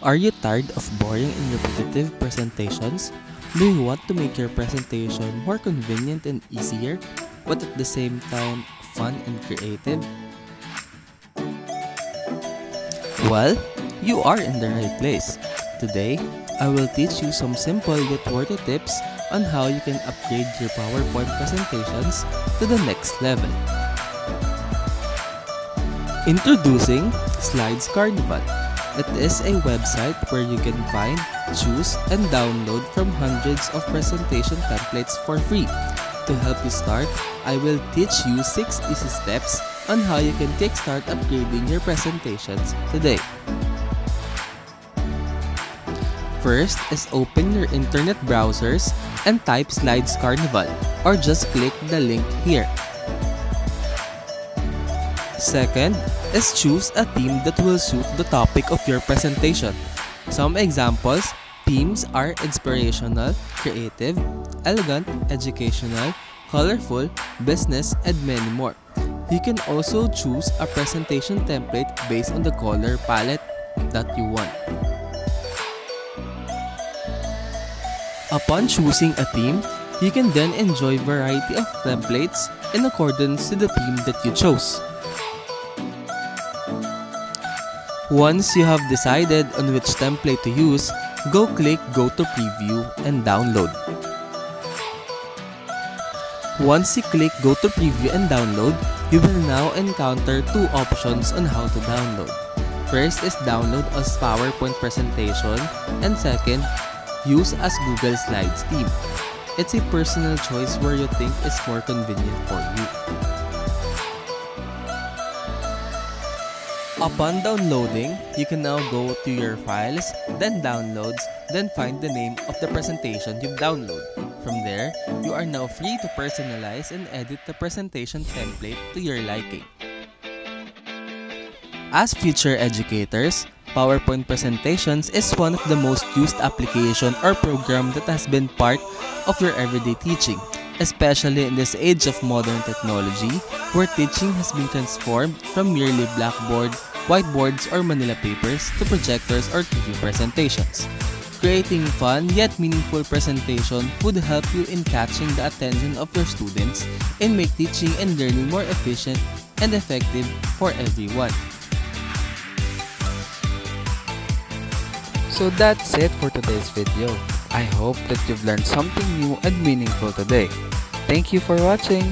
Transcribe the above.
Are you tired of boring and repetitive presentations? Do you want to make your presentation more convenient and easier, but at the same time fun and creative? Well, you are in the right place. Today, I will teach you some simple yet worthy tips on how you can upgrade your PowerPoint presentations to the next level. Introducing Slides Carnival. It is a website where you can find, choose, and download from hundreds of presentation templates for free. To help you start, I will teach you 6 easy steps on how you can kickstart upgrading your presentations today. First is open your internet browsers and type Slides Carnival, or just click the link here. Second is choose a theme that will suit the topic of your presentation. Some examples: themes are inspirational, creative, elegant, educational, colorful, business, and many more. You can also choose a presentation template based on the color palette that you want. Upon choosing a theme, you can then enjoy a variety of templates in accordance to the theme that you chose. Once you have decided on which template to use, click Go to Preview and download. Once you click Go to Preview and download, you will now encounter 2 options on how to download. First is download as PowerPoint presentation, and second, use as Google Slides theme. It's a personal choice where you think is more convenient for you. Upon downloading, you can now go to your files, then downloads, then find the name of the presentation you've downloaded. From there, you are now free to personalize and edit the presentation template to your liking. As future educators, PowerPoint presentations is one of the most used application or program that has been part of your everyday teaching, especially in this age of modern technology, where teaching has been transformed from merely blackboard, whiteboards, or Manila papers to projectors or TV presentations. Creating fun yet meaningful presentation would help you in catching the attention of your students and make teaching and learning more efficient and effective for everyone. So that's it for today's video. I hope that you've learned something new and meaningful today. Thank you for watching.